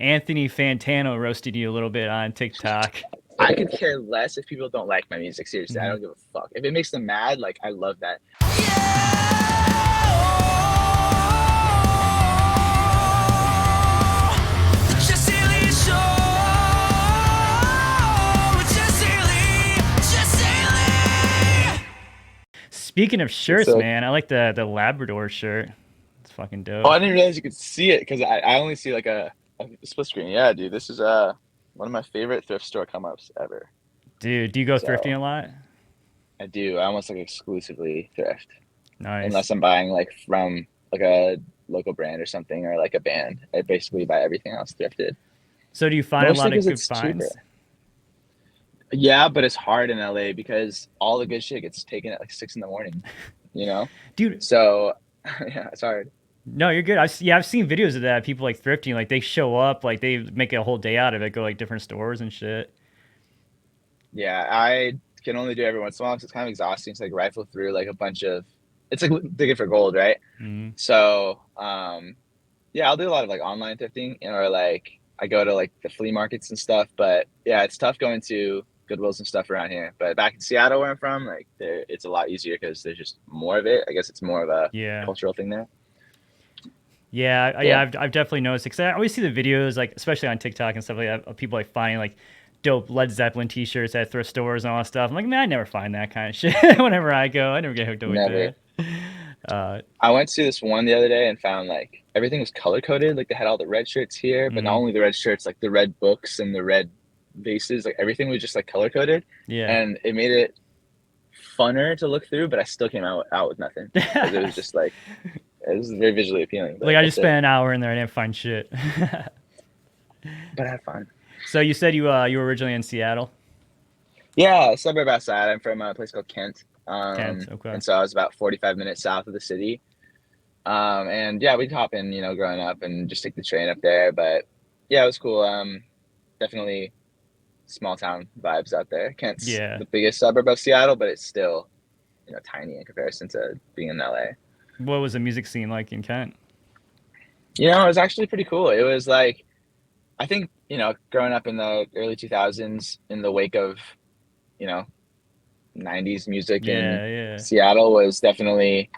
Anthony Fantano roasted you a little bit on TikTok. I could care less if people don't like my music. Seriously, I Hmm. don't give a fuck. If it makes them mad, like I love that. Speaking of shirts, So, man, I like the Labrador shirt. It's fucking oh, dope. I didn't realize you could see it because I only see like a split screen. Yeah, dude, this is one of my favorite thrift store come ups ever. Dude, do you go thrifting So a lot? I do. I almost like exclusively thrift Nice. unless I'm buying like from like a local brand or something or like a band. I basically buy everything else thrifted. So do you find a Mostly lot of because good it's cheaper. finds? Yeah, but it's hard in LA because all the good shit gets taken at like 6 in the morning, you know? Dude, So yeah, it's hard. no, you're good. Yeah, I've seen videos of that. People like thrifting, like they show up, like they make a whole day out of it, go like different stores and shit. Yeah, I can only do it every once in a while because it's kind of exhausting to like rifle through like a bunch of it's like digging for gold, right? Mm. So yeah, I'll do a lot of like online thrifting or like I go to like the flea markets and stuff. But yeah, it's tough going to Goodwills and stuff around here. But back in Seattle where I'm from, like there it's a lot easier because there's just more of it. I guess it's more of a Yeah. cultural thing there. Yeah, Yeah. I've definitely noticed it because I always see the videos, like especially on TikTok and stuff like that, of people like finding like dope Led Zeppelin T-shirts at thrift stores and all that stuff. I'm like, man, I never find that kind of shit whenever I go. I never get hooked up with Never. that. Uh, I went to this one the other day and found like everything was color coded. Like they had all the red shirts here, but not mm, only the red shirts, like the red books and the red vases, like everything was just like color coded. yeah. And it made it funner to look through, but I still came out with nothing because it was just like it was very visually appealing, Like but I just that's it. spent an hour in there and didn't find shit. But I had fun. So you said you were originally in Seattle, Yeah, a suburb outside. I'm from a place called Kent. Kent. Okay. And so I was about 45 minutes south of the city. And yeah, we'd hop in, growing up and just take the train up there. But yeah, it was cool. Definitely small town vibes out there. Kent's Yeah. the biggest suburb of Seattle, but it's still, tiny in comparison to being in LA. What was the music scene like in Kent? It was actually pretty cool. It was like, I think, growing up in the early 2000s in the wake of, you know, 90s music in Yeah, yeah, Seattle was definitely,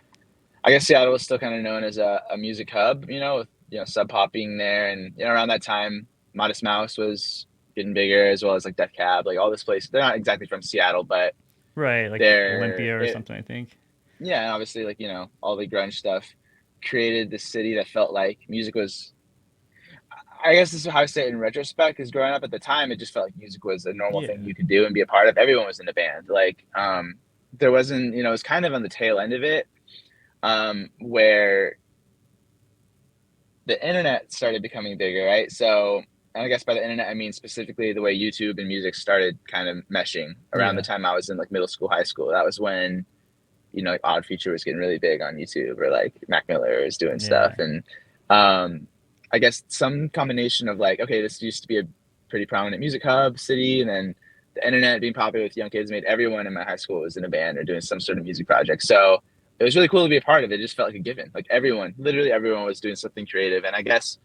I guess Seattle was still kind of known as a music hub, with, Sub Pop being there. And, around that time, Modest Mouse was getting bigger as well as like Death Cab, like all this place. They're not exactly from Seattle, but right. Like they're, Olympia or it, something, I think. yeah, and obviously, like, all the grunge stuff created this city that felt like music was, I guess this is how I say it in retrospect, because growing up at the time, it just felt like music was a normal thing Yeah, you could do and be a part of. Everyone was in a band. Like, there wasn't, it was kind of on the tail end of it, where the internet started becoming bigger, right? So, and I guess by the internet, I mean specifically the way YouTube and music started kind of meshing around the yeah, time I was in like middle school, high school. That was when, like Odd Future was getting really big on YouTube, or like Mac Miller is doing stuff. yeah. And I guess some combination of like, okay, this used to be a pretty prominent music hub city, and then the internet being popular with young kids made everyone in my high school was in a band or doing some sort of music project. So it was really cool to be a part of it. It just felt like a given. Like everyone, literally everyone was doing something creative. And I guess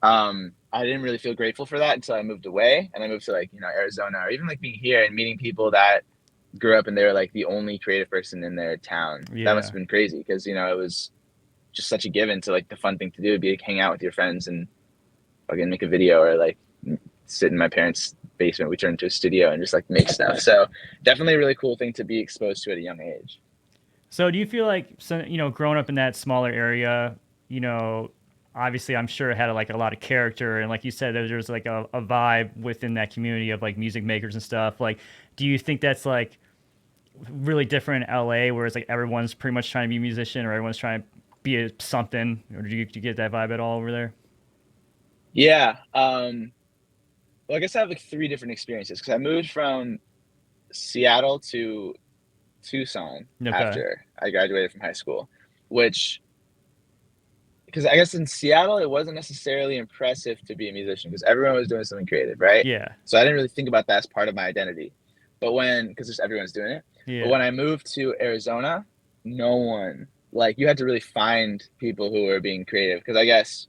I didn't really feel grateful for that until I moved away and I moved to like, Arizona, or even like being here and meeting people that grew up and they were like the only creative person in their town. That must Yeah. have been crazy because, it was just such a given to like the fun thing to do would be like hang out with your friends and fucking make a video or like sit in my parents' basement. We turned into a studio and just like make stuff. So definitely a really cool thing to be exposed to at a young age. So do you feel like, so, growing up in that smaller area, you know, obviously I'm sure it had like a lot of character, and like you said, there's like a vibe within that community of like music makers and stuff. Like, do you think that's like really different in LA, where it's like everyone's pretty much trying to be a musician or everyone's trying to be something, or do you get that vibe at all over there? Yeah. Well, I guess I have like three different experiences because I moved from Seattle to Tucson Okay. after I graduated from high school, which because I guess in Seattle it wasn't necessarily impressive to be a musician because everyone was doing something creative, right? Yeah. So I didn't really think about that as part of my identity. But because just everyone's doing it. But Yeah. when I moved to Arizona, no one, like, you had to really find people who were being creative because I guess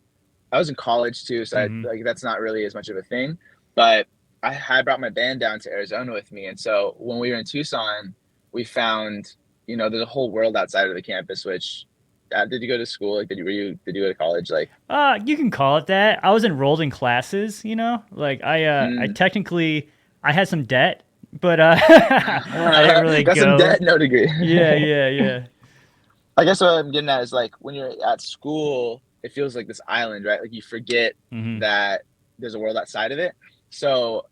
I was in college too, so I, Hmm. like that's not really as much of a thing. But I had brought my band down to Arizona with me, and so when we were in Tucson, we found, there's a whole world outside of the campus. Which did you go to school? Like, did you go to college? Like, You can call it that. I was enrolled in classes, like I mm, technically I had some debt, but I didn't really got some go. debt, no degree. Yeah, yeah, yeah. I guess what I'm getting at is like when you're at school, it feels like this island, right? Like you forget Hmm. that there's a world outside of it. So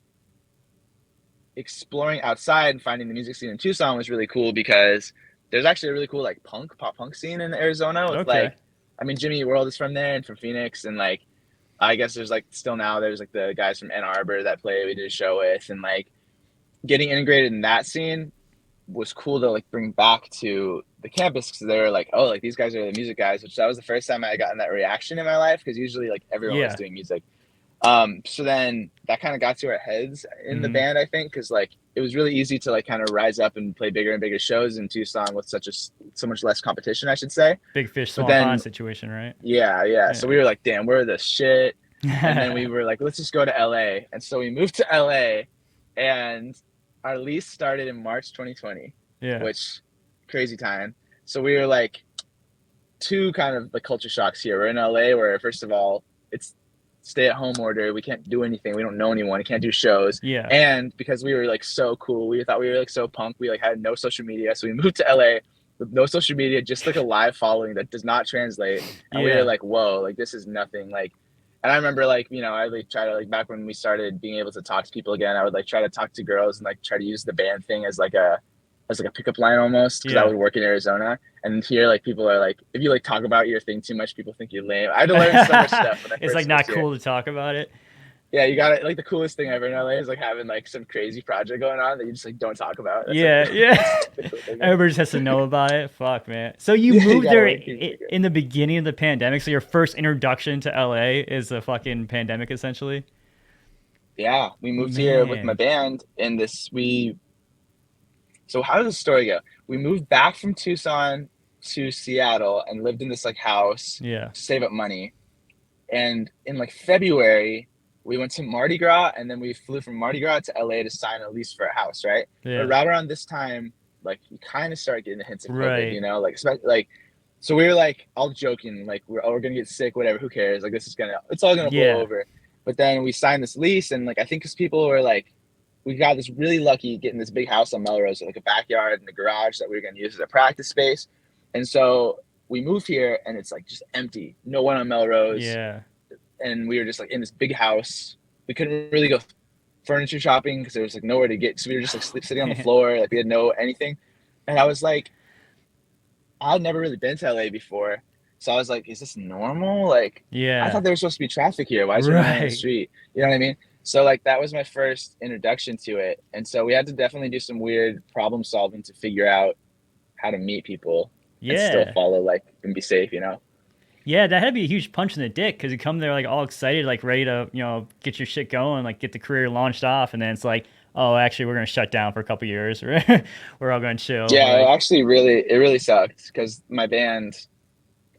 exploring outside and finding the music scene in Tucson was really cool because there's actually a really cool like pop punk scene in Arizona with Okay. like, I mean, Jimmy Eat World is from there and from Phoenix, and like I guess there's like still now there's like the guys from Ann Arbor that play we did a show with, and like getting integrated in that scene was cool to like bring back to the campus because they were like, oh, like these guys are the music guys, which that was the first time I gotten that reaction in my life because usually like everyone was Yeah. doing music. So then that kind of got to our heads in the Hmm. band, I think, because like it was really easy to like kind of rise up and play bigger and bigger shows in Tucson with so much less competition, I should say. Big fish, But small pond then, situation, right? yeah. So we were like, damn, we're the shit. And then we Yeah. were like, let's just go to LA. And so we moved to LA, and our lease started in March 2020, Yeah. which crazy time. So we were like two kind of like culture shocks here. We're in LA where first of all, it's stay at home order. We can't do anything. We don't know anyone. We can't do shows. Yeah. And because we were like so cool, we thought we were like so punk. We like had no social media. So we moved to LA with no social media, just like a live following that does not translate. And we were Yeah. like, whoa, like this is nothing. Like, and I remember like, I like try to like back when we started being able to talk to people again, I would like try to talk to girls and like try to use the band thing as like a pickup line almost because I Yeah. would work in Arizona. And here, like people are like, if you like talk about your thing too much, people think you're lame. I had to learn so much stuff when I It's like first moved not here. cool to talk about it. Yeah, you got it. Like the coolest thing ever in LA is like having like some crazy project going on that you just like don't talk about. That's like Yeah, yeah. that's the cool thing. Everybody just has to know about it. Fuck, man. So you Yeah, you moved gotta there like keep it secret. in the beginning of the pandemic. So your first introduction to LA is a fucking pandemic, essentially. Yeah, we moved here with my Man. band, and this we. So how does the story go? We moved back from Tucson to Seattle and lived in this like house Yeah. to save up money. And in like February, we went to Mardi Gras, and then we flew from Mardi Gras to LA to sign a lease for a house, right? But Yeah. right around this time, like you kind of start getting the hints of COVID, Right. like like so we were like all joking, like we're gonna get sick, whatever, who cares? Like it's all gonna blow Yeah. over. But then we signed this lease, and like I think because people were like, we got this really lucky getting this big house on Melrose, like a backyard and a garage that we were gonna use as a practice space. And so we moved here, and it's like just empty, no one on Melrose, Yeah. and we were just like in this big house. We couldn't really go furniture shopping because there was like nowhere to get. So we were just like sitting on the floor, like we had no anything. And I was like, I'd never really been to LA before, so I was like, is this normal? Like, I Yeah. thought there was supposed to be traffic here. Why is there no one on the Right. street? You know what I mean? So like that was my first introduction to it, and so we had to definitely do some weird problem solving to figure out how to meet people and still Yeah. follow like and be safe. Yeah, that had to be a huge punch in the dick because you come there like all excited, like ready to, get your shit going, like get the career launched off, and then it's like, oh, actually, we're gonna shut down for a couple years. We're all gonna chill. Yeah, Like, it really sucked because my band,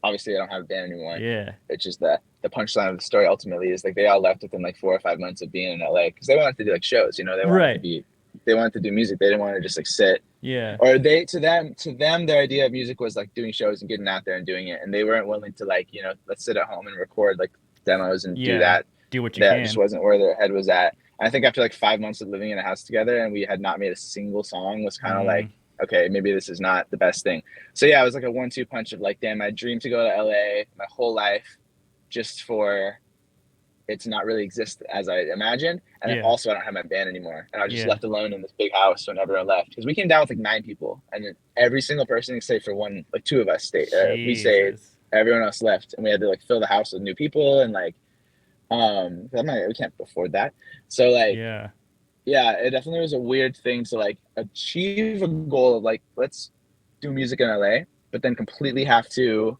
obviously I don't have a band anymore. yeah, It's just that the punchline of the story ultimately is like they all left within like 4 or 5 months of being in LA because they wanted to do like shows, right, they wanted to do music. They didn't want to just like sit, yeah, or to them their idea of music was like doing shows and getting out there and doing it, and they weren't willing to like let's sit at home and record like demos and do yeah. that. Do what you That just can. wasn't where their head was at. And I think after like 5 months of living in a house together and we had not made a single song, was kind of Mm, like, okay, maybe this is not the best thing. So yeah, it was like a 1-2 punch of like, damn, I dreamed to go to LA my whole life just for it to not really exist as I imagined. And then yeah, also I don't have my band anymore. And I was just yeah. left alone in this big house when everyone left. Because we came down with like 9 people, and then every single person except for one, like two of us stayed. We stayed, Jesus. everyone else left. And we had to like fill the house with new people, and like we can't afford that. So like Yeah, yeah, it definitely was a weird thing to like achieve a goal of like let's do music in LA, but then completely have to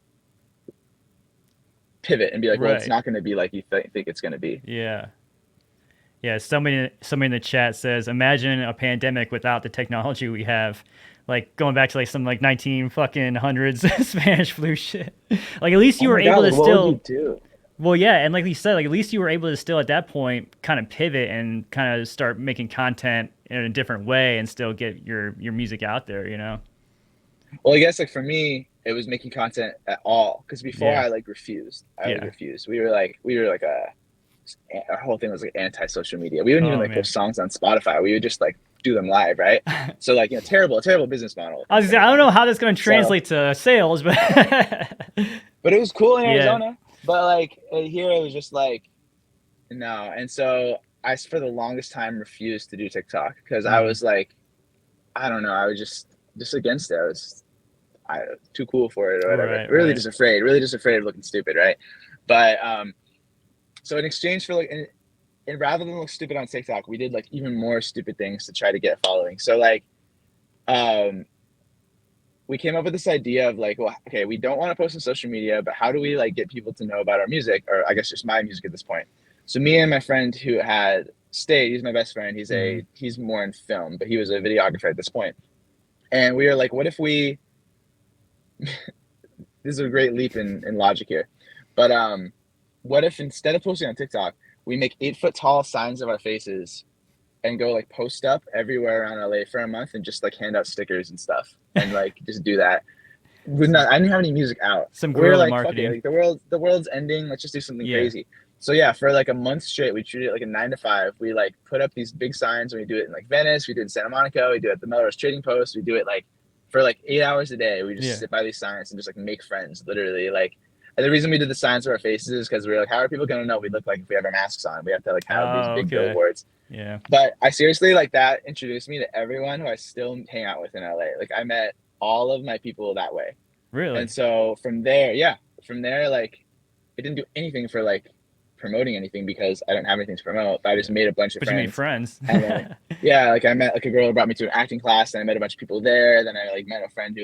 pivot and be like, well, it's right. not going to be like you think it's going to be. Yeah. Yeah, somebody in the chat says, imagine a pandemic without the technology we have, like going back to like some like 19 fucking hundreds Spanish flu shit. Like at least Oh you were my god, able to like what would you still, do? Well, yeah, and like you said, like at least you were able to still at that point kind of pivot and kind of start making content in a different way and still get your music out there, you know? Well, I guess like for me, it was making content at all because before Yeah. I like refused. I would Yeah. refuse. We were like a our whole thing was like anti social media. We wouldn't even Oh like man. post songs on Spotify. We would just like do them live, right? So like terrible business model at I the was gonna same say, I don't time. know how that's going to So, translate to sales, but but it was cool in yeah. Arizona. But like here, it was just like no. And so I for the longest time refused to do TikTok because I Hmm. was like, I don't know, I was just against it. I was too cool for it or whatever. Right, right. Really just afraid of looking stupid, right? But so in exchange for like, and rather than look stupid on TikTok, we did like even more stupid things to try to get a following. So like, um, we came up with this idea of like, well, okay, we don't want to post on social media, but how do we like get people to know about our music, or I guess just my music at this point? So me and my friend who had stayed, he's my best friend. Hmm. He's more in film, but he was a videographer at this point. And we were like, what if we? This is a great leap in logic here, but what if instead of posting on TikTok, we make 8 foot tall signs of our faces and go like post up everywhere around LA for a month and just like hand out stickers and stuff and like just do that. some I didn't have any music out. some We were guerrilla like, fuck it, marketing. like the world's ending. Let's just do something Yeah. crazy. So yeah, for like a month straight, we treated it like a 9 to 5. We like put up these big signs, and we do it in like Venice, we do it in Santa Monica, we do it at the Melrose Trading Post, we do it like for like 8 hours a day. We just Yeah. sit by these signs and just like make friends, literally. Like, and the reason we did the signs for our faces is because we were like, how are people gonna know we look like if we have our masks on? We have to like have these Oh, big okay. billboards. Yeah. But I seriously like that introduced me to everyone who I still hang out with in LA. Like I met all of my people that way. And Really? so from there, yeah, from there, like it didn't do anything for like promoting anything because I don't have anything to promote. But I just Yeah. made a bunch of But you made friends. friends. And then yeah, like I met like a girl who brought me to an acting class and I met a bunch of people there. Then I like met a friend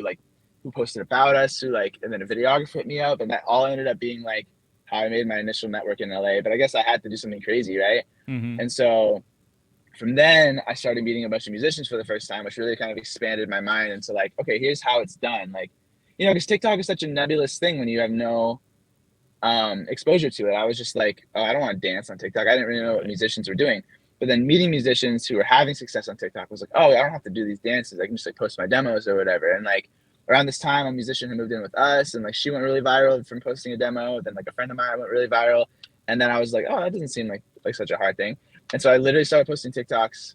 who posted about us, who like and then a videographer hit me up and that all ended up being like how I made my initial network in LA. But I guess I had to do something crazy, right? Hmm. And so from then I started meeting a bunch of musicians for the first time, which really kind of expanded my mind into like, okay, here's how it's done. Like, because TikTok is such a nebulous thing when you have no exposure to it. I was just like, oh, I don't want to dance on TikTok. I didn't really know what Right. musicians were doing. But then meeting musicians who were having success on TikTok was like, oh, I don't have to do these dances. I can just like post my demos or whatever. And like around this time, a musician who moved in with us and like she went really viral from posting a demo. Then like a friend of mine went really viral. And then I was like, oh, that doesn't seem like such a hard thing. And so I literally started posting TikToks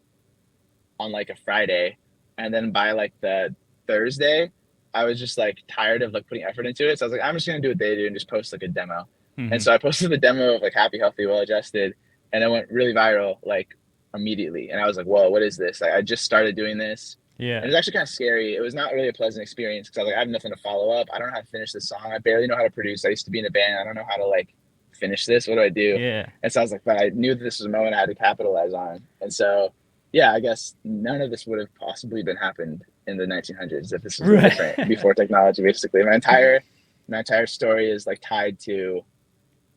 on like a Friday, and then by like the Thursday, I was just like tired of like putting effort into it. So I was like, I'm just gonna do what they do and just post like a demo. And Hmm. so I posted the demo of like Happy, Healthy, Well Adjusted, and it went really viral like immediately. And I was like, whoa, what is this? Like, I just started doing this. And Yeah. it was actually kind of scary. It was not really a pleasant experience because I was like, I have nothing to follow up. I don't know how to finish this song. I barely know how to produce. I used to be in a band. I don't know how to like finish this. What do I do? Yeah. And so I was like, but I knew that this was a moment I had to capitalize on. And so yeah, I guess none of this would have possibly been happened in the 1900s if this was a different Right. before technology. Basically, my entire story is like tied to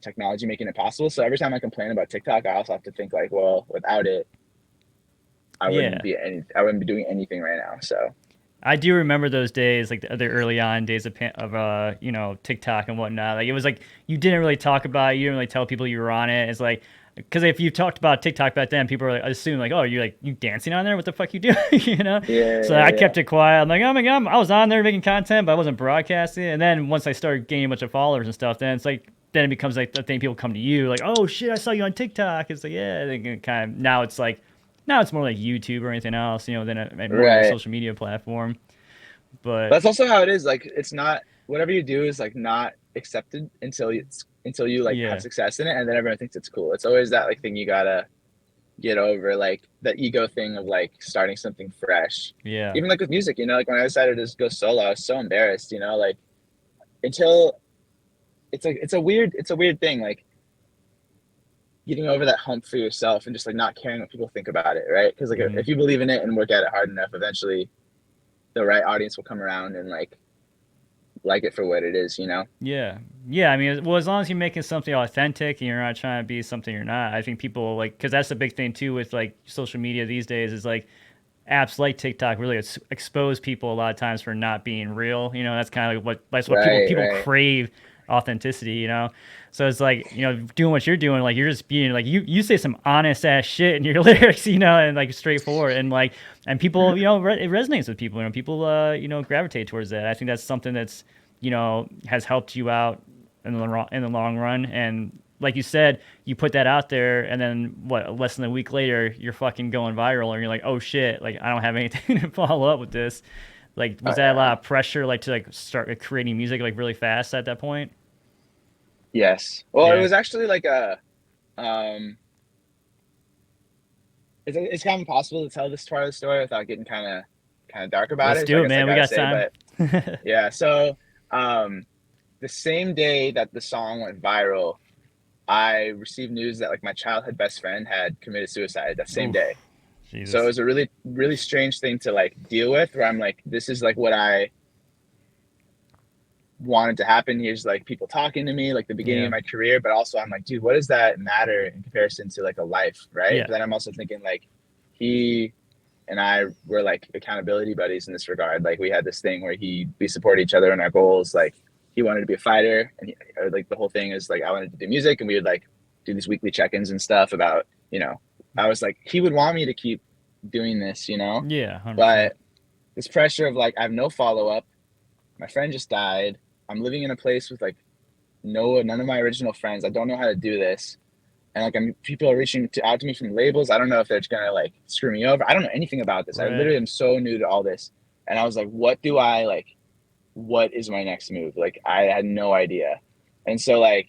technology making it possible. So every time I complain about TikTok, I also have to think like, well, without it, Yeah. I wouldn't be doing anything right now. So I do remember those days, like the early on days of TikTok and whatnot. Like it was like you didn't really talk about it, you didn't really tell people you were on it. It's like because if you talked about TikTok back then, people were like, assume like, oh, you're like you dancing on there? What the fuck you doing? you know? So I yeah, kept it quiet. I'm like, oh my god, I was on there making content, but I wasn't broadcasting. And then once I started gaining a bunch of followers and stuff, then it's like then it becomes like the thing people come to you like, oh shit, I saw you on TikTok. It's like yeah, and kind of now it's more like YouTube or anything else, than more of a right. social media platform. But That's also how it is. Like it's not whatever you do is like not accepted until you like have yeah, success in it, and then everyone thinks it's cool. It's always that like thing you gotta get over, like the ego thing of like starting something fresh. yeah, Even like with music, like when I decided to just go solo, I was so embarrassed, like until it's a weird thing, like getting over that hump for yourself and just like not caring what people think about it, right? Because like hmm if you believe in it and work at it hard enough, eventually the right audience will come around and like it for what it is. yeah, yeah. I mean, well, as long as you're making something authentic and you're not trying to be something you're not, I think people like because that's the big thing too with like social media these days is like apps like TikTok really expose people a lot of times for not being real. That's kind of like that's what people Right, people right. crave authenticity, you know. So it's like, you know, doing what you're doing, like you're just being like you say some honest ass shit in your lyrics, you know, and like straightforward, and like, and people, you know, it resonates with people, you know, people you know, gravitate towards that. I think that's something that's, you know, has helped you out in the long run. And like you said, you put that out there, and then what? Less than a week later, you're fucking going viral, and you're like, oh shit, like I don't have anything to follow up with this. Like, was that a Yeah. lot of pressure, like to like start like, creating music like really fast at that point? Yes. Well, it Yeah, was actually like um, it's kind of impossible to tell this part of the story without getting kind of dark about let's it. So I do it, guess I man. We gotta got say, time. but yeah. So um, the same day that the song went viral, I received news that like my childhood best friend had committed suicide that same Oof, day. So it Jesus. was a really, really strange thing to like deal with where I'm like, this is like what I wanted to happen. Here's like people talking to me, like the beginning of Yeah, my career, but also I'm like, dude, what does that matter in comparison to like a life, right? yeah, But then I'm also thinking like he and I were like accountability buddies in this regard. Like we had this thing where we support each other in our goals. Like he wanted to be a fighter, and like the whole thing is like I wanted to do music, and we would like do these weekly check-ins and stuff about, you know, I was like he would want me to keep doing this, you know, yeah, 100%. but this pressure of like I have no follow up. My friend just died. I'm living in a place with like none of my original friends. I don't know how to do this, and like people are out to me from labels. I don't know if they're gonna like screw me over. I don't know anything about this. I Right. literally am so new to all this, and I was like, what do I like? What is my next move? Like I had no idea, and so like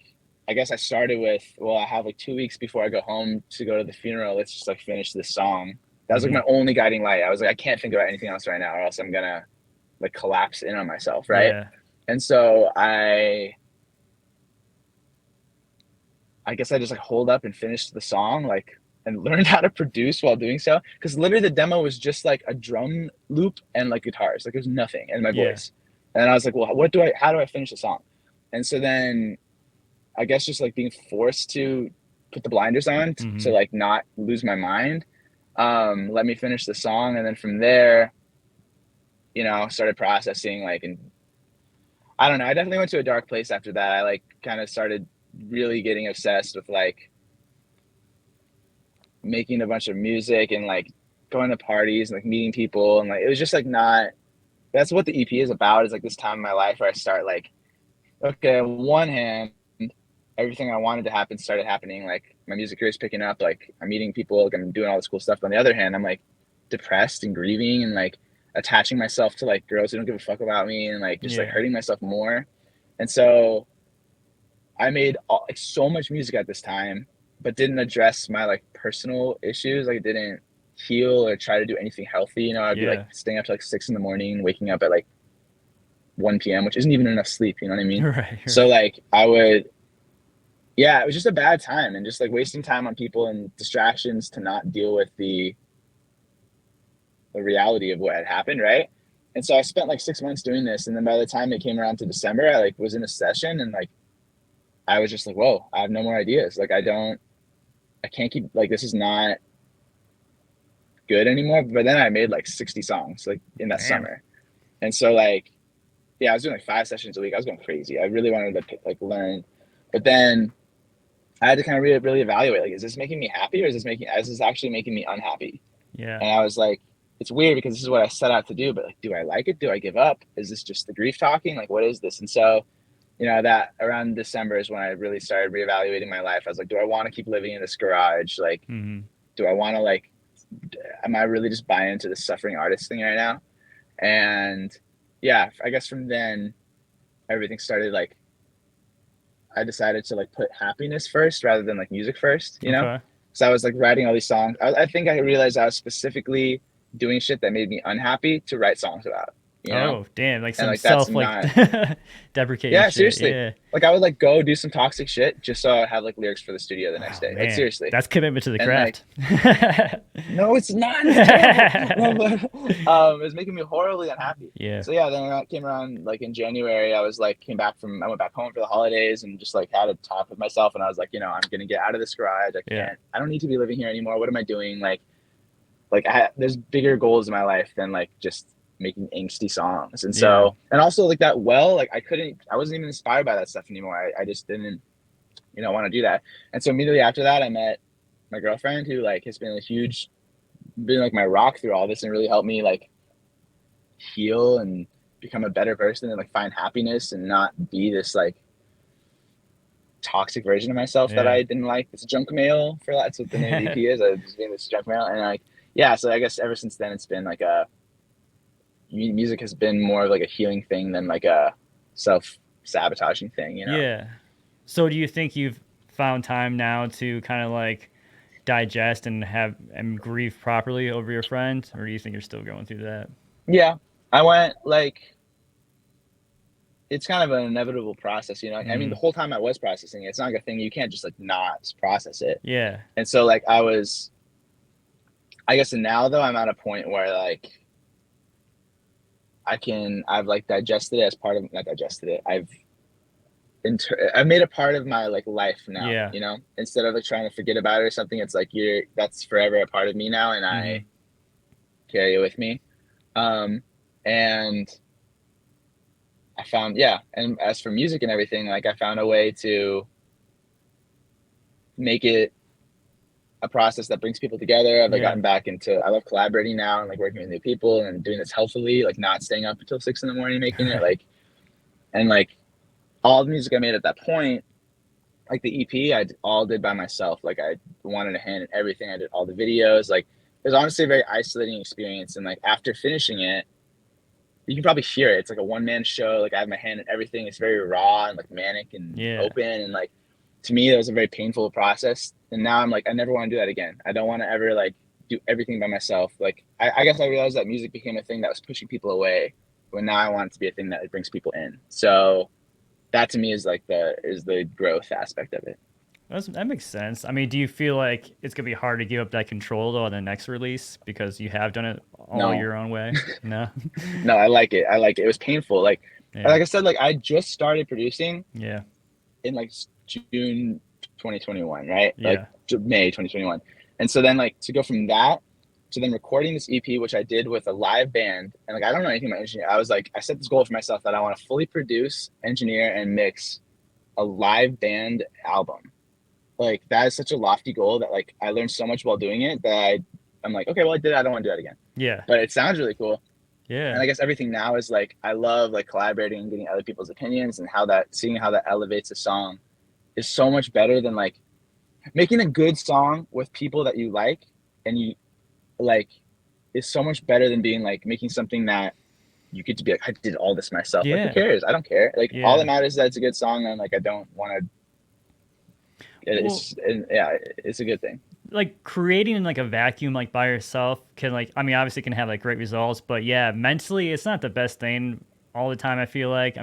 I guess I started with, well, I have like 2 weeks before I go home to go to the funeral. Let's just like finish this song. That was like Mm-hmm. my only guiding light. I was like, I can't think about anything else right now, or else I'm gonna like collapse in on myself, right? Yeah. And so I guess I just like hold up and finished the song, like, and learned how to produce while doing so. Because literally the demo was just like a drum loop and like guitars, like there's nothing, and my Yeah. voice. And I was like, well, how do I finish the song? And so then I guess just like being forced to put the blinders on to Mm-hmm. like not lose my mind, let me finish the song. And then from there, you know, started processing like, and I don't know, I definitely went to a dark place after that. I like kind of started really getting obsessed with like making a bunch of music and like going to parties and like meeting people, and like it was just like not, that's what the EP is about, is like this time in my life where I start like, okay, on one hand, everything I wanted to happen started happening. Like my music career is picking up, like I'm meeting people, like I'm doing all this cool stuff. But on the other hand, I'm like depressed and grieving and like attaching myself to like girls who don't give a fuck about me, and like just like Yeah. hurting myself more. And so I made like so much music at this time, but didn't address my like personal issues. Like didn't heal or try to do anything healthy. You know, I'd be like Yeah. staying up to like 6 in the morning, waking up at like 1 p.m., which isn't even enough sleep. You know what I mean? Right. So Right. like I would, yeah, it was just a bad time and just like wasting time on people and distractions to not deal with the reality of what had happened, right? And so I spent like 6 months doing this, and then by the time it came around to December, I like was in a session, and like I was just like, whoa, I have no more ideas. Like I can't keep, like this is not good anymore. But then I made like 60 songs like in that Damn. summer, and so like yeah, I was doing like 5 sessions a week. I was going crazy. I really wanted to like learn, but then I had to kind of really evaluate, like, is this making me happy, or is this actually making me unhappy? Yeah. And I was like, it's weird because this is what I set out to do, but like, do I like it? Do I give up? Is this just the grief talking? Like, what is this? And so, you know, that around December is when I really started reevaluating my life. I was like, do I want to keep living in this garage? Like, Mm-hmm. do I want to like, am I really just buying into the suffering artist thing right now? And yeah, I guess from then everything started like, I decided to like put happiness first rather than like music first, you know? Okay. So I was like writing all these songs. I think I realized I was specifically doing shit that made me unhappy to write songs about, you know? Oh, damn. Like And some like that's self like not, deprecating yeah, shit. seriously. Yeah. Like I would like go do some toxic shit just so I have like lyrics for the studio the next Oh day. Like man, seriously. that's commitment to the And like, craft. no, it's not. It's terrible. No, but it was making me horribly unhappy. Yeah. So yeah, then when I came around like in January, I went back home for the holidays and just like had a talk with myself, and I was like, you know, I'm gonna get out of this garage. Yeah. I don't need to be living here anymore. What am I doing? Like there's bigger goals in my life than like just making angsty songs. And Yeah. so, and also like that, well, like I wasn't even inspired by that stuff anymore. I just didn't, want to do that. And so immediately after that, I met my girlfriend who like has been a huge, been like my rock through all this and really helped me like heal and become a better person and like find happiness and not be this like toxic version of myself that Yeah. I didn't like. This junk mail, for that's what the name of the EP is. I was being this junk mail, and like yeah. So I guess ever since then, it's been like music has been more of like a healing thing than like a self-sabotaging thing. Yeah. So do you think you've found time now to kind of like digest and have and grieve properly over your friend, or do you think you're still going through that? Yeah, I went like it's kind of an inevitable process. I mean, the Mm. whole time I was processing it, it's not like a thing you can't just like not process it. Yeah. And so like I guess now though I'm at a point where like I've like digested it as part of, not digested it. I've made it part of my like life now, Yeah. instead of like trying to forget about it or something. It's like that's forever a part of me now. And Mm-hmm. I carry it with me. And I found, yeah. And as for music and everything, like I found a way to make it a process that brings people together. I've like Yeah. gotten back into, I love collaborating now and like working with new people and doing this healthily, like not staying up until 6 a.m. making it like, and like all the music I made at that point, like the EP, all did by myself. Like I wanted a hand in everything. I did all the videos. Like it was honestly a very isolating experience. And like after finishing it, you can probably hear it. It's like a one-man show. Like I have my hand in everything. It's very raw and like manic and Yeah. open. And like to me, that was a very painful process. And now I'm like, I never want to do that again. I don't want to ever like do everything by myself. Like I guess I realized that music became a thing that was pushing people away, when now I want it to be a thing that brings people in. So that to me is like the growth aspect of it. That makes sense. I mean, do you feel like it's gonna be hard to give up that control though on the next release because you have done it all No, your own way? No. no, I like it. I like it. It was painful. Yeah. Like I said, like I just started producing Yeah. in like June 2021, right? Like Yeah. May 2021. And so then like to go from that to then recording this EP, which I did with a live band. And like I don't know anything about engineering. I set this goal for myself that I want to fully produce, engineer, and mix a live band album. Like that is such a lofty goal that like I learned so much while doing it that I'm like, okay, well I did it. I don't want to do that again. Yeah. But it sounds really cool. And Yeah. I guess everything now is like I love like collaborating and getting other people's opinions, and seeing how that elevates a song is so much better than like making a good song with people that you like and you like is so much better than being like making something that you get to be like, I did all this myself. Like who Yeah. cares? I don't care. Like all that Yeah. matters is that it's a good song, and like I don't want to. Well, Yeah, it's a good thing. like creating in like a vacuum like by yourself can like I mean obviously can have like great results, but yeah, mentally it's not the best thing all the time. I feel like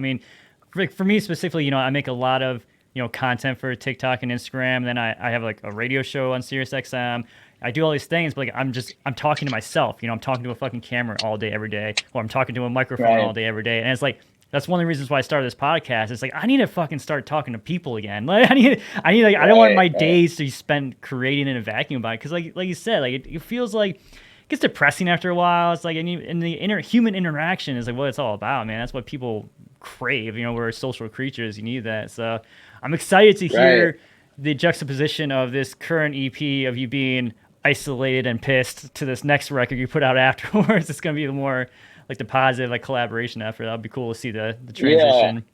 for me specifically, I make a lot of content for TikTok and Instagram. And then I have like a radio show on Sirius XM. I do all these things, but like I'm talking to myself. I'm talking to a fucking camera all day every day, or I'm talking to a microphone all Right. day every day, and it's like that's one of the reasons why I started this podcast. It's like I need to fucking start talking to people again. Like I need like I don't want Right. my Right. days to be spent creating in a vacuum by it, because like you said, like it feels like it gets depressing after a while. It's like and the human interaction is like what it's all about, man. That's what people crave. We're social creatures. You need that. So I'm excited to Right. hear the juxtaposition of this current EP of you being isolated and pissed to this next record you put out afterwards. It's gonna be more like the positive like collaboration effort. That'll be cool to see the Yeah. transition.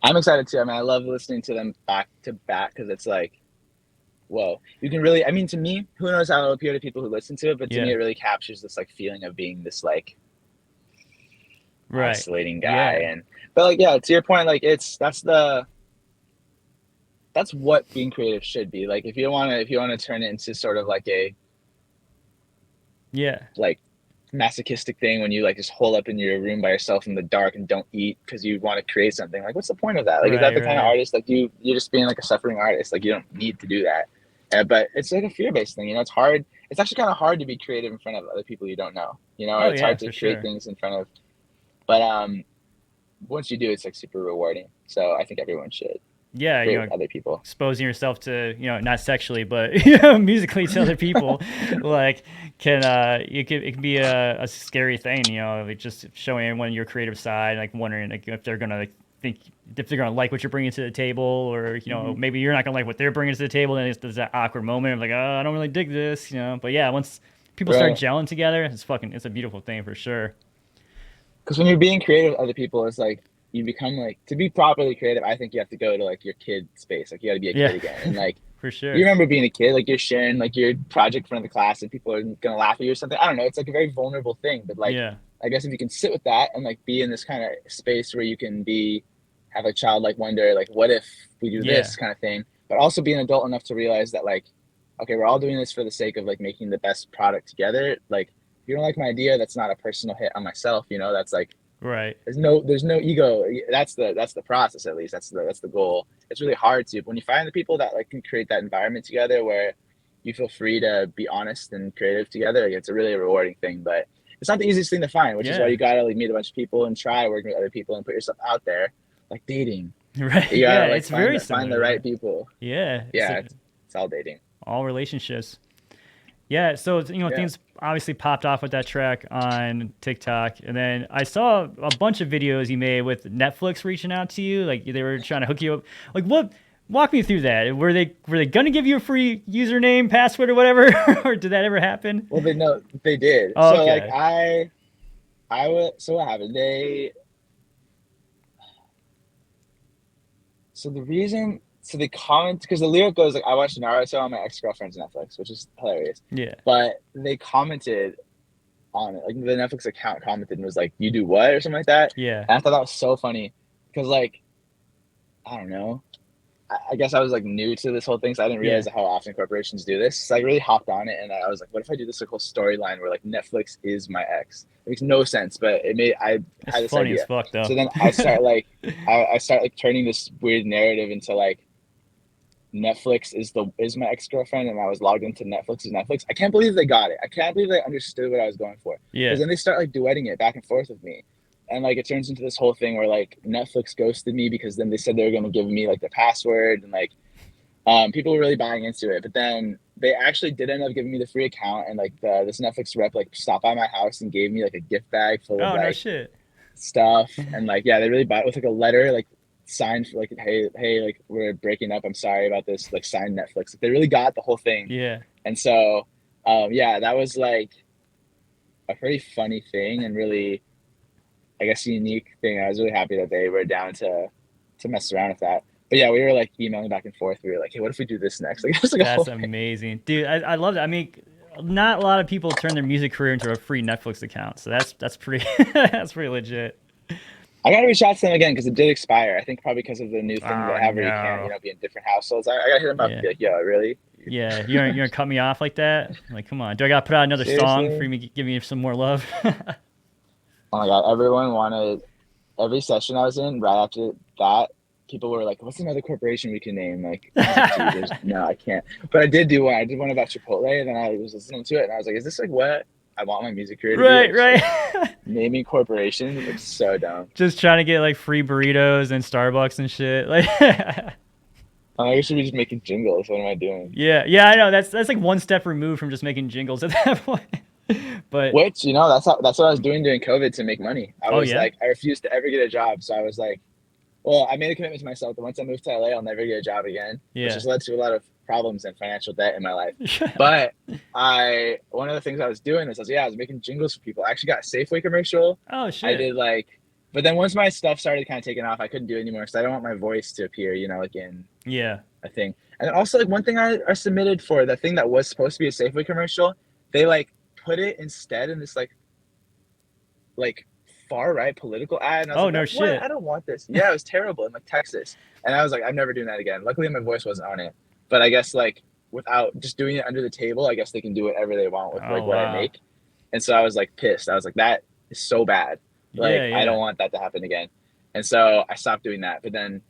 I'm excited too. I mean, I love listening to them back to back because it's like, whoa, you can really, I mean, to me, who knows how it'll appear to people who listen to it, but to me, Yeah. it really captures this like feeling of being this like Right. isolating guy. Yeah. But like, yeah, to your point, like that's what being creative should be. Like, if you want to turn it into sort of like a, Yeah. like, masochistic thing when you like just hole up in your room by yourself in the dark and don't eat because you want to create something, like what's the point of that? Like is that Right. the kind of Right. artist, like you're just being like a suffering artist, like you don't need to do that. But it's like a fear-based thing, it's hard, it's actually kind of hard to be creative in front of other people you don't know, Oh it's yeah, hard to for create sure. things in front of, but once you do, it's like super rewarding, so I think everyone should. yeah, create with other people. exposing yourself to, not sexually, but musically to other people, like it can be a scary thing, like just showing everyone your creative side, like wondering like if they're gonna like think if they're gonna like what you're bringing to the table, or Hmm. maybe you're not gonna like what they're bringing to the table, and there's that awkward moment of like, oh, I don't really dig this, But yeah, once people start Right. gelling together, it's a beautiful thing for sure. Because when you're being creative with other people, it's like you become like, to be properly creative, I think you have to go to like your kid space. Like you got to be a Yeah, kid again. And like, for you sure. remember being a kid, like you're sharing like your project in front of the class and people are gonna laugh at you or something. I don't know. It's like a very vulnerable thing, but like Yeah, I guess if you can sit with that and like be in this kind of space where you can be have a childlike wonder, like what if we do yeah, this kind of thing, but also be an adult enough to realize that like, okay, we're all doing this for the sake of like making the best product together. Like if you don't like my idea, that's not a personal hit on myself, that's like right. there's no ego. That's the process, at least that's the goal. It's really hard to, but when you find the people that like can create that environment together where you feel free to be honest and creative together, like, it's a really rewarding thing. But it's not the easiest thing to find, which is why Yeah, you gotta like meet a bunch of people and try working with other people and put yourself out there, like dating. right. You Yeah, gotta like it's find very the find similar the to right that. people. Yeah, Yeah, it's all dating. all relationships. Yeah, so Yeah. things obviously popped off with that track on TikTok, and then I saw a bunch of videos you made with Netflix reaching out to you, like they were trying to hook you up. Like what? Walk me through that. Were they gonna give you a free username, password, or whatever, or did that ever happen? Well, they know they did. Oh, So like okay. I was so what happened? So the reason, so they comment because the lyric goes like, "I watched Naruto on my ex girlfriend's Netflix," which is hilarious. Yeah. But they commented on it, like the Netflix account commented and was like, "You do what?" or something like that. Yeah. And I thought that was so funny because like I don't know, I guess I was like new to this whole thing, so I didn't Yeah. realize how often corporations do this. So I really hopped on it, and I was like, "What if I do this like whole storyline where like Netflix is my ex?" It makes no sense, but I It's had this funny as idea. fuck though. So then I start like turning this weird narrative into like Netflix is my ex girlfriend, and I was logged into Netflix's Netflix. I can't believe they got it. I can't believe they understood what I was going for. Because Yeah. then they start like duetting it back and forth with me, and like it turns into this whole thing where like Netflix ghosted me because then they said they were going to give me like the password, and like people were really buying into it. But then they actually did end up giving me the free account, and like this Netflix rep like stopped by my house and gave me like a gift bag full of Oh no like shit. stuff, and like yeah, they really bought it with like a letter like signed for like hey like we're breaking up, I'm sorry about this, like signed Netflix. Like, they really got the whole thing. Yeah. And so yeah, that was like a pretty funny thing and really I guess unique thing. I was really happy that they were down to mess around with that. But yeah, we were like emailing back and forth. We were like, hey, what if we do this next? Like it was like a whole That's thing. amazing, dude. I love that. I mean, not a lot of people turn their music career into a free Netflix account, so that's pretty that's pretty legit. I gotta reach out to them again because it did expire. I think probably because of the new thing they Oh have where you can't, no. be in different households. I gotta hit them up and Yeah. be like, yo, really? Yeah. You're gonna cut me off like that? Like, come on. Do I gotta put out another song for Seriously? me to give me some more love? Oh my God, everyone wanted every session I was in, right after that, people were like, "What's another corporation we can name?" Like, I was like, "Dude, there's no, I can't." But I did do one. I did one about Chipotle, and then I was listening to it, and I was like, "Is this like what I want my music career to be?" Right, Like, just like right. naming corporations, like so dumb. Just trying to get like free burritos and Starbucks and shit. Like, I should be just making jingles. What am I doing? yeah, yeah, I know. That's like one step removed from just making jingles at that point. But Which that's what I was doing during COVID to make money. I oh was yeah, like, I refused to ever get a job, so I was like, well, I made a commitment to myself that once I move to LA, I'll never get a job again, which yeah. has led to a lot of problems and financial debt in my life. But one of the things I was doing is I was making jingles for people. I actually got a Safeway commercial. Oh I shit. did like, but then once my stuff started kind of taking off, I couldn't do it anymore because I don't want my voice to appear, like in Yeah. a thing. And then also like one thing I submitted for the thing that was supposed to be a Safeway commercial, they like put it instead in this like far right political ad, and I was Oh like, no "What? I shit. don't want this." Yeah, it was terrible in like Texas, and I was like, "I'm never doing that again." Luckily, my voice wasn't on it, but I guess like without just doing it under the table, I guess they can do whatever they want with like Oh what I wow. make, and so I was like pissed. I was like, "That is so bad. Yeah, Like, I yeah. don't want that to happen again," and so I stopped doing that. But then,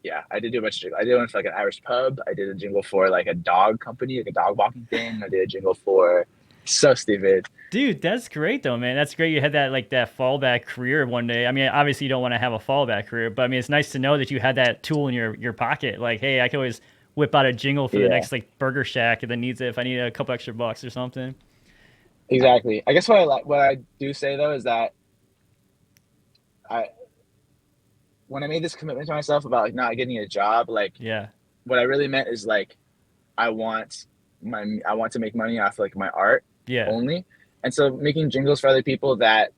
yeah, I did do a bunch of jingles. I did one for like an Irish pub. I did a jingle for like a dog company, like a dog walking thing. I did a jingle for So stupid. Dude, that's great though, man. That's great. You had that like that fallback career one day. I mean, obviously you don't want to have a fallback career, but I mean, it's nice to know that you had that tool in your pocket. Like, hey, I can always whip out a jingle for the Yeah, next like Burger Shack that needs it if I need a couple extra bucks or something. exactly. I guess what I like, what I do say though, is that I when I made this commitment to myself about like not getting a job, like Yeah, what I really meant is like I want I want to make money off like my art yeah, only. And so making jingles for other people, that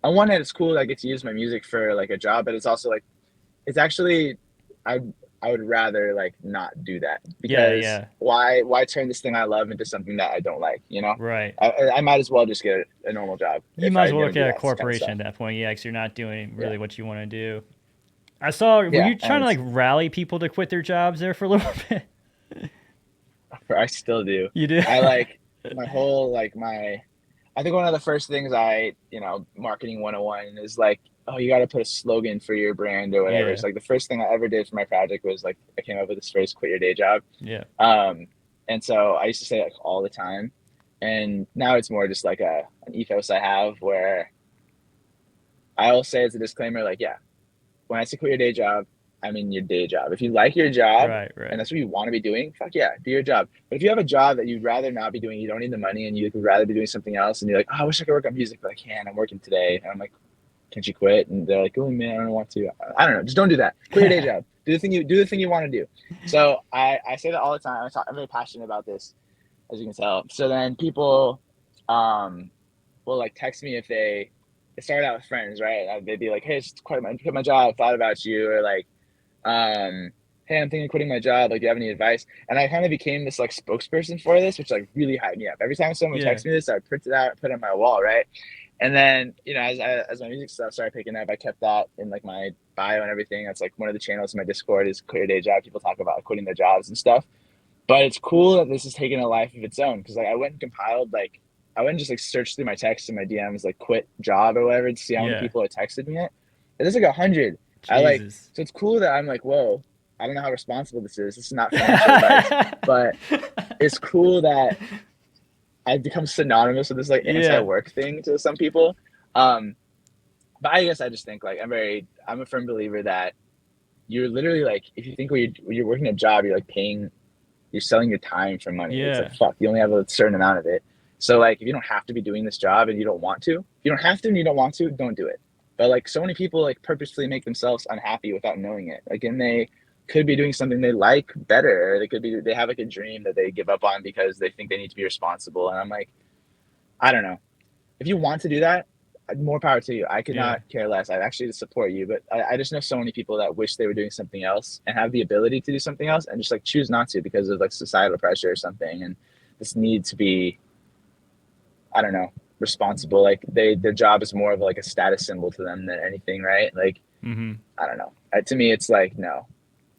on one hand it's cool that I get to use my music for like a job, but it's also like it's actually I I would rather like not do that, yeah, because yeah. why turn this thing I love into something that I don't like, you know? Right. I might as well just get a normal job You if might as I'm well gonna work do at a that kind of corporation stuff. at that point, yeah, because you're not doing Yeah. really what you want to do. I saw. Were Yeah. you And trying to like it's rally people to quit their jobs there for a little bit? I still do. You did. I like my whole like my I think one of the first things I, marketing 101 is like, oh, you got to put a slogan for your brand or whatever. Yeah, It's like the first thing I ever did for my project was like, I came up with this phrase, quit your day job. yeah, Um, and so I used to say it like all the time. And now it's more just like an ethos I have where I will say as a disclaimer, like, yeah, when I say quit your day job, I mean your day job. If you like your job right, and right. that's what you want to be doing, fuck yeah, do your job. But if you have a job that you'd rather not be doing, you don't need the money, and you would rather be doing something else, and you're like, oh, I wish I could work on music, but I can't. I'm working today. And I'm like, can't you quit? And they're like, oh man, I don't want to. I don't know. Just don't do that. Quit your day job. Do the thing you want to do. So I say that all the time. I'm very passionate about this, as you can tell. So then people um will like text me if they started out with friends, right? They'd be like, hey, just quit my job, thought about you, or like hey, I'm thinking of quitting my job. Like, do you have any advice? And I kind of became this like spokesperson for this, which like really hyped me up. Every time someone Yeah, texts me this, I print it out, put it on my wall, right? And then, as my music stuff started picking up, I kept that in like my bio and everything. That's like one of the channels in my Discord is quit your day job. People talk about quitting their jobs and stuff. But it's cool that this is taking a life of its own, because like I went and compiled like I went and just like searched through my texts and my DMs like quit job or whatever to see how many yeah. people had texted me it. And there's like 100. I like Jesus. so it's cool that I'm like, whoa, I don't know how responsible this is. This is not financial advice, but it's cool that I've become synonymous with this like Yeah, anti-work thing to some people. Um, but I guess I just think like I'm a firm believer that you're literally like if you think when you're working a job, you're like paying you're selling your time for money. It's like yeah, fuck, you only have a certain amount of it. So like if you don't have to be doing this job and you don't want to, if you don't have to and you don't want to, don't do it. But like so many people like purposefully make themselves unhappy without knowing it. Like and they could be doing something they like better. Or they have like a dream that they give up on because they think they need to be responsible. And I'm like, I don't know. If you want to do that, more power to you. I could yeah. not care less. I actually support you, but I just know so many people that wish they were doing something else and have the ability to do something else and just like choose not to because of like societal pressure or something. And this need to be, I don't know, responsible. Like their job is more of like a status symbol to them than anything, right? Like, Mm-hmm. I don't know. To me, it's like, no,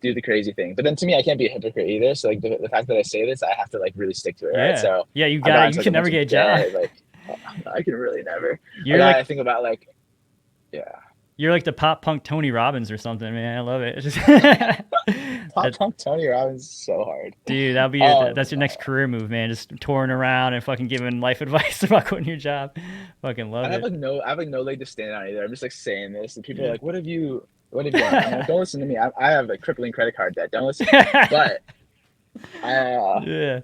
do the crazy thing. But then to me, I can't be a hypocrite either. So like the fact that I say this, I have to like really stick to it, right? Yeah, So yeah. You I got got it. You into like a can never bunch get a of job. debt. Like I can really never. You're I like think about like, yeah. you're like the pop punk Tony Robbins or something, man. I love it. It's just Pop that, punk Tony Robbins is so hard. dude, that'll be that's your next career move, man. Just touring around and fucking giving life advice about quitting your job. Fucking love it. I have like no leg to stand on either. I'm just like saying this, and people are Yeah. like, what have you done?" I'm like, don't listen to me. I have like crippling credit card debt. Don't listen to me. But I Yeah.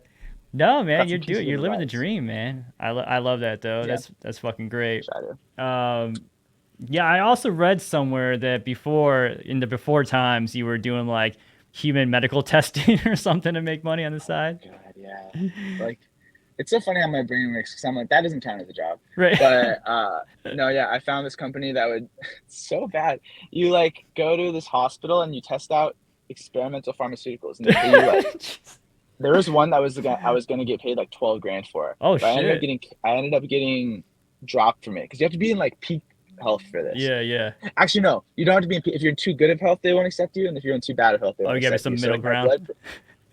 No, man, got some pieces you're of living the advice. dream, man. I love that though. Yeah, That's fucking great. try to. Um, yeah, I also read somewhere that in the before times you were doing like human medical testing or something to make money on the Oh side. my god, yeah. Like it's so funny how my brain works because I'm like that doesn't count as a job. Right. But no, yeah, I found this company that would it's so bad. You like go to this hospital and you test out experimental pharmaceuticals and they pay you like there was one that I was gonna get paid like 12 grand for, Oh but shit. I ended up getting dropped from it because you have to be in like peak health for this. Yeah, yeah. Actually, no, you don't have to be in if you're in too good of health, they won't accept you, and if you're in too bad of health, they Oh, won't you got to be accept you. some So middle like ground.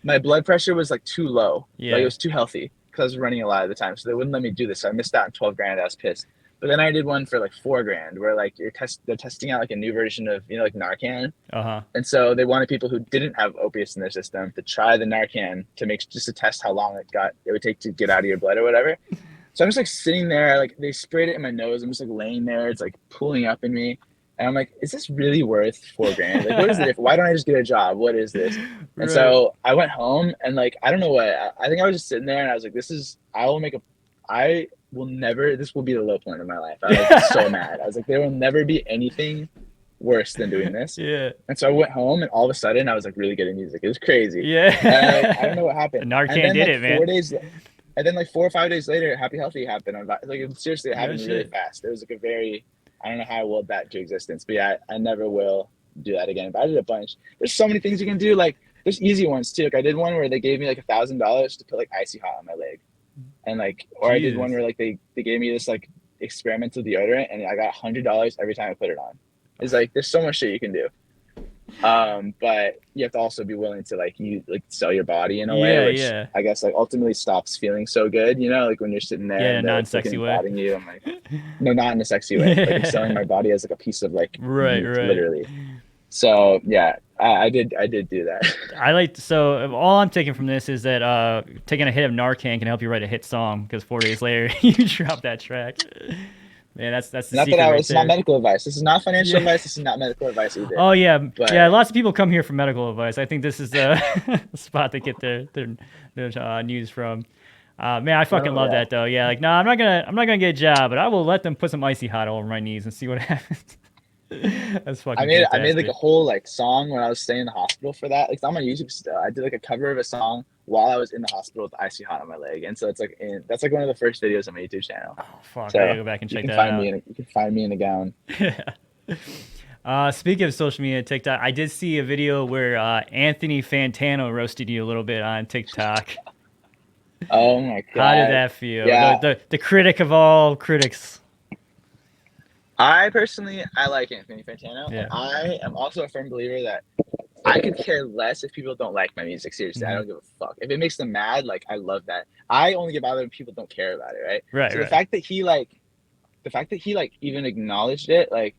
my blood pressure was like too low, like it Yeah. was too healthy because I was running a lot of the time, so they wouldn't let me do this. So I missed out on 12 grand. I was pissed. But then I did one for like 4 grand, where like they're testing out like a new version of like Narcan, Uh-huh. and so they wanted people who didn't have opiates in their system to try the Narcan to make just to test how long it would take to get out of your blood or whatever. So I'm just like sitting there, like they sprayed it in my nose. I'm just like laying there. It's like pulling up in me. And I'm like, is this really worth 4 grand? Like, what is it? Why don't I just get a job? What is this? And Right. so I went home and like, I don't know what, I think I was just sitting there and I was like, I will never, this will be the low point of my life. I was like, so mad. I was like, there will never be anything worse than doing this. Yeah. And so I went home and all of a sudden I was like really good at music. It was crazy. And I don't Yeah. know what The happened. And Narcan then did like it, man. 4 days, and then like 4 or 5 days later, Happy Healthy happened. Like seriously, it No happened really shit. fast. It was like a very, I don't know how I willed that to existence, but yeah, I never will do that again. But I did a bunch. There's so many things you can do. Like there's easy ones too. Like I did one where they gave me like $1,000 to put like icy hot on my leg, and like, or I did one Jesus. where like they gave me this like experimental deodorant, and I got $100 every time I put it on. It's like there's so much shit you can do. But you have to also be willing to like you like sell your body in a way, Yeah, which yeah. I guess like ultimately stops feeling so good, like when you're sitting there Yeah, in a and they're like looking non-sexy and way. prodding you. I'm like, no, not in a sexy way. Like I'm selling my Yeah. body as like a piece of like Right, meat, right. literally. So yeah, I did do that. I like so all I'm taking from this is that taking a hit of Narcan can help you write a hit song because 4 days later you drop that track. Man, that's the Not that secret right it's not there. medical advice. This is not financial Yeah. advice. This is not medical advice either. Oh yeah, yeah. But Lots of people come here for medical advice. I think this is the spot to get their news from. Man, I fucking well, love yeah. that though. Yeah, like no, I'm not gonna get a job, but I will let them put some icy hot all over my knees and see what happens. That's fucking I made like a fantastic. whole like song when I was staying in the hospital for that. Like it's on my YouTube still. I did like a cover of a song while I was in the hospital with icy hot on my leg, and so that's like one of the first videos on my YouTube channel. Oh fuck, I So gotta go back and you check can that find out. me in a gown. Speaking of social media, TikTok, I did see a video where Anthony Fantano roasted you a little bit on TikTok. Oh my How did god. that feel? The Yeah, the the critic of all critics. I personally I like Anthony Fantano, and Yeah. I am also a firm believer that I could care less if people don't like my music. Seriously, I Hmm. don't give a fuck. If it makes them mad, like I love that. I only get bothered when people don't care about it, right? Right, So right. the fact that he like even acknowledged it, like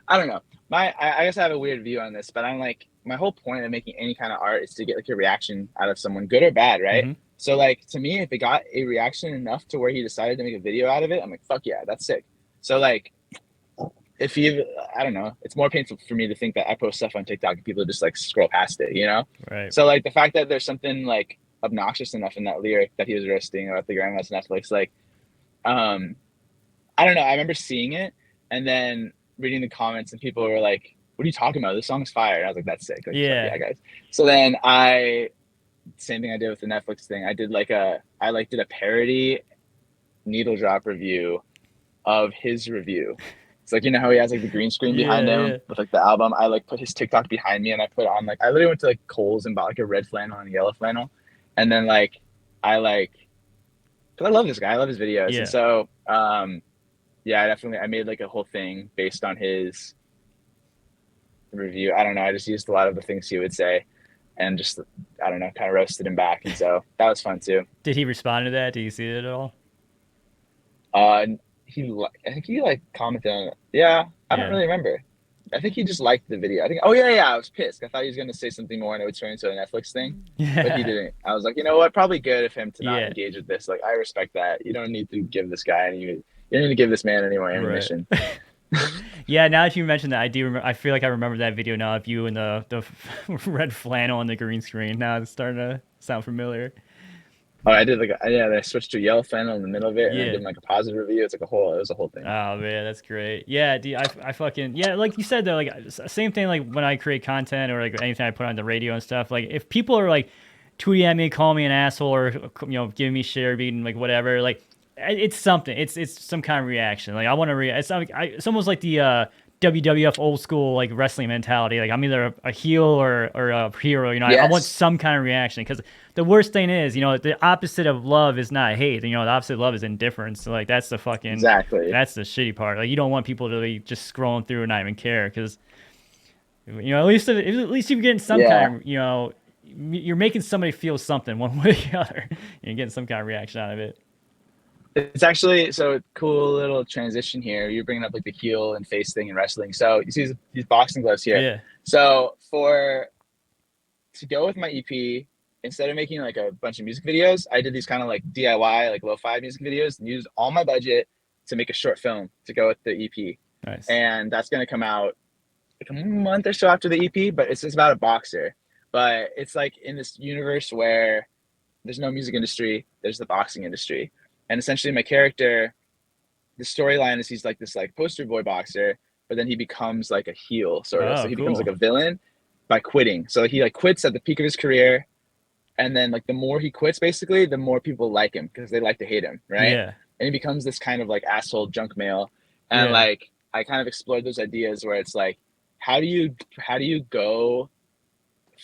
I don't know. I guess I have a weird view on this, but I'm like my whole point of making any kind of art is to get like a reaction out of someone, good or bad, right? Hmm. So like to me, if it got a reaction enough to where he decided to make a video out of it, I'm like, fuck yeah, that's sick. So like if you I don't know, it's more painful for me to think that I post stuff on TikTok and people just like scroll past it. Right. So like the fact that there's something like obnoxious enough in that lyric that he was roasting about the grandma's Netflix, like um I don't know. I remember seeing it and then reading the comments and people were like, "What are you talking about? This song's fire." And I was like, "That's sick." Like, fuck Yeah. yeah, guys. So then same thing I did with the Netflix thing. I did a parody needle drop review of his review. It's like how he has like the green screen behind Yeah, him yeah. with like the album. I like put his TikTok behind me and I put on like I literally went to like Kohl's and bought like a red flannel and a yellow flannel, and then I like because I love this guy. I love his videos, and Yeah. so yeah, I made like a whole thing based on his review. I don't know. I just used a lot of the things he would say and just, I don't know, kind of roasted him back. And so that was fun too. Did he respond to that? Did you see it at all? Uh, I think he like commented on it. Yeah, I don't Yeah. really remember. I think he just liked the video. Oh yeah, yeah. I was pissed. I thought he was going to say something more and it would turn into a Netflix thing, but he Yeah. didn't. I was like, you know what? Probably good of him to not Yeah. engage with this. Like, I respect that. You don't need to give this guy you don't need to give this man any more Right. ammunition. Yeah, now that you mentioned that, I do. I feel like I remember that video now of you and the red flannel on the green screen. Now it's starting to sound familiar. Oh, I did I switched to yellow flannel in the middle of it, and I Yeah. did like a positive review. It was a whole thing. Oh man, that's great. Yeah, dude, I fucking yeah, like you said though, like same thing. Like when I create content or like anything I put on the radio and stuff. Like if people are like tweeting at me, calling me an asshole, or giving me share beating, like whatever, like it's something. It's some kind of reaction. Like I want to It's not, it's almost like the WWF old school like wrestling mentality. Like I'm either a heel or a hero. I want Yes, some kind of reaction because the worst thing is, the opposite of love is not hate. The opposite of love is indifference. So, like that's the fucking exactly. that's the shitty part. Like you don't want people to be just scrolling through and not even care because at least you're getting some Yeah, kind of you're making somebody feel something one way or the other. You're getting some kind of reaction out of it. It's actually so cool little transition here. You're bringing up like the heel and face thing in wrestling. So you see these boxing gloves here. Yeah. So for to go with my EP, instead of making like a bunch of music videos, I did these kind of like DIY, like lo-fi music videos and used all my budget to make a short film to go with the EP. Nice. And that's going to come out like a month or so after the EP, but it's just about a boxer. But it's like in this universe where there's no music industry, there's the boxing industry. And essentially my character, the storyline is he's like this like poster boy boxer, but then he becomes like a heel sort of. So Oh, he becomes cool. like a villain by quitting. So he like quits at the peak of his career, and then like the more he quits basically, the more people like him because they like to hate him, right? Yeah. And he becomes this kind of like asshole junk mail. And Yeah. like I kind of explored those ideas where it's like how do you go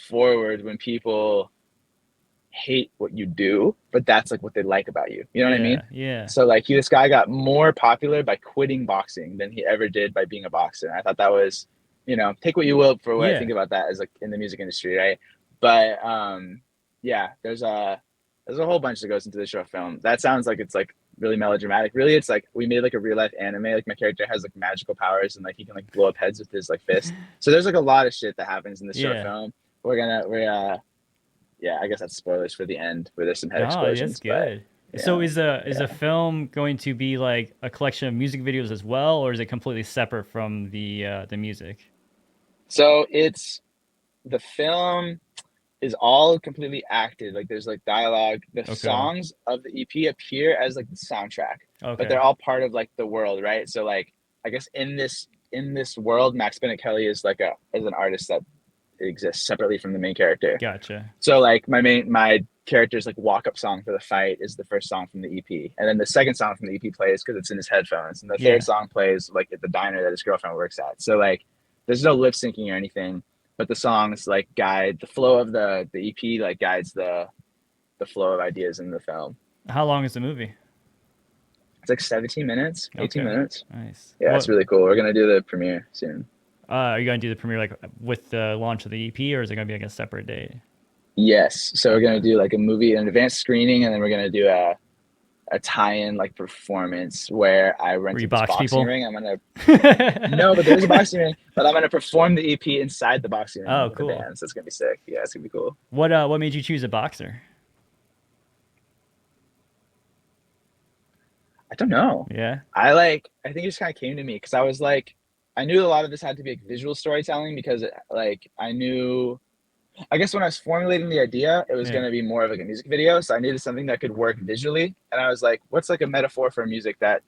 forward when people hate what you do, but that's like what they like about you. You know what I mean? Yeah. Yeah. So like this guy got more popular by quitting boxing than he ever did by being a boxer. And I thought that was, take what you will for what I Yeah. think about that as like in the music industry, right? But yeah, there's a whole bunch that goes into the short film. That sounds like it's like really melodramatic. Really, it's like we made like a real life anime. Like my character has like magical powers and like he can like blow up heads with his like fist. So there's like a lot of shit that happens in this short Yeah. film. We're yeah, I guess that's spoilers for the end where there's some head Oh, that's explosions, but good. So yeah, is a yeah. film going to be like a collection of music videos as well, or is it completely separate from the music? So it's the film is all completely acted. Like there's like dialogue. The Okay. songs of the EP appear as like the soundtrack, but Okay. they're all part of like the world, right? So like I guess in this world, Max Bennett Kelly is like a is an artist that exists separately from the main character. Gotcha. So like my character's like walk up song for the fight is the first song from the EP, and then the second song from the EP plays because it's in his headphones, and the third Yeah. song plays like at the diner that his girlfriend works at. So like there's no lip syncing or anything, but the songs like guide the flow of the EP, like guides the flow of ideas in the film. How long is the movie? It's like 17 minutes, 18 Okay. minutes. Nice. Yeah, it's What really cool. We're gonna do the premiere soon. are you gonna do the premiere like with the launch of the EP, or is it gonna be like a separate date? Yes, so we're gonna Okay. do like a movie, an advanced screening, and then we're gonna do a tie-in like performance where I Where you rented this box boxing people? ring. I'm gonna No, but there is a boxing ring, but I'm gonna perform the EP inside the boxing ring Oh, with a cool. band. So it's gonna be sick. Yeah, it's gonna be cool. What made you choose a boxer? I don't know. Yeah. I think it just kind of came to me because I was like, I knew a lot of this had to be like visual storytelling because like I knew, I guess when I was formulating the idea, it was Yeah. gonna be more of like a music video. So I needed something that could work visually, and I was like, what's like a metaphor for music that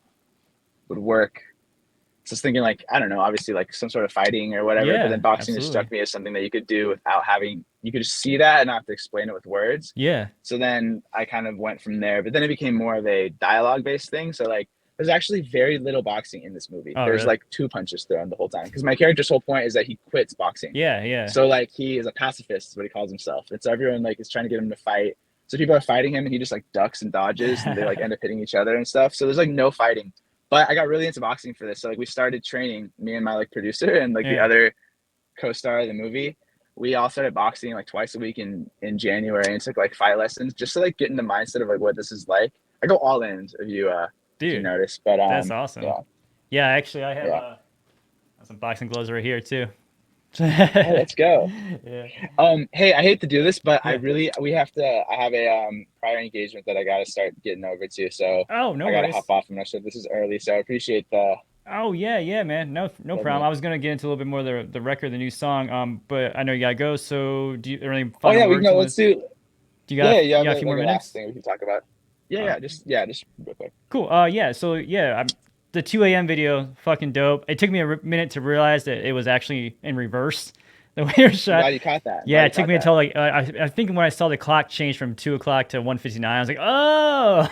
would work. So I was thinking like, I don't know, obviously like some sort of fighting or whatever, but then Yeah, boxing just struck absolutely. me as something that you could do without having, you could just see that and not have to explain it with words. Yeah. So then I kind of went from there, but then it became more of a dialogue based thing. So like, there's actually very little boxing in this movie. Oh, There's really? like two punches thrown the whole time because my character's whole point is that he quits boxing. Yeah, yeah. So like he is a pacifist, is what he calls himself. And so everyone like is trying to get him to fight. So people are fighting him and he just like ducks and dodges and they like end up hitting each other and stuff. So there's like no fighting. But I got really into boxing for this. So like we started training, me and my like producer and like the Yeah. other co-star of the movie. We all started boxing like twice a week in January and took like fight lessons just to like get in the mindset of like what this is like. I go all in if you Dude, notice. But that's awesome. yeah, Yeah, actually I have yeah. some boxing gloves right here too. Oh, let's go. Yeah. Hey, I hate to do this, but Yeah. we have to. I have a prior engagement that I got to start getting over to, so Oh, no I got to hop worries. off. I'm not sure if this is early, so I appreciate the Oh yeah, yeah, man. No letting problem. me. I was gonna get into a little bit more of the record, the new song. But I know you gotta go. So do you are there any Oh final yeah, we can words go. you want Let's to? do. Do you got Yeah, you you have got a few more like a last minutes? thing we can talk about. Yeah, Uh, yeah, just real quick. cool. Yeah. So yeah, the 2 a.m. video, fucking dope. It took me a minute to realize that it was actually in reverse. The way it was I'm shot. glad you caught that. I'm glad Yeah, you it took caught me that. until like I think when I saw the clock change from 2 o'clock to 1:59, I was like, oh,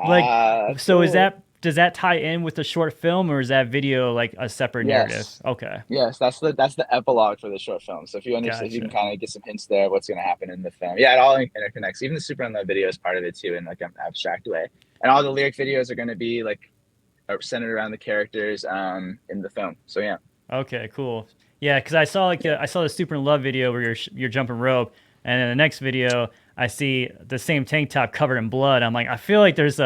like That's so is cool. that does that tie in with the short film or is that video like a separate narrative? Yes, Okay, yes, that's the epilogue for the short film. So if you understand, if you can gotcha. kind of get some hints there of what's going to happen in the film. Yeah, it all interconnects. Even the Super Unload video is part of it too, in like an abstract way. And all the lyric videos are going to be like centered around the characters in the film. So yeah. Okay, cool. Yeah, because I saw like I saw the Super in Love video where you're jumping rope, and in the next video I see the same tank top covered in blood. I'm like, I feel like there's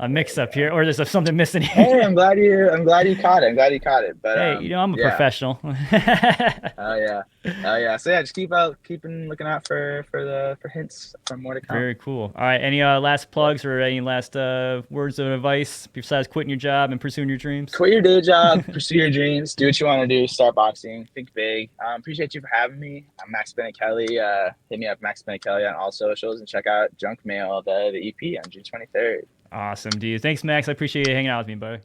a mix up here, or there's something missing Hey, here. I'm glad you caught it. I'm glad you caught it. But Hey, I'm a yeah. professional. Oh yeah. Oh yeah. So yeah, just keeping looking out for hints from more to come. Very cool. All right, any last plugs or any last words of advice besides quitting your job and pursuing your dreams? Quit your day job, pursue your dreams, do what you want to do, start boxing, think big. Appreciate you for having me. I'm Max Bennett Kelly. Hit me up, Max Bennett Kelly, on all socials, and check out Junk Mail, the EP on June 23rd. Awesome, dude. Thanks, Max. I appreciate you hanging out with me, buddy.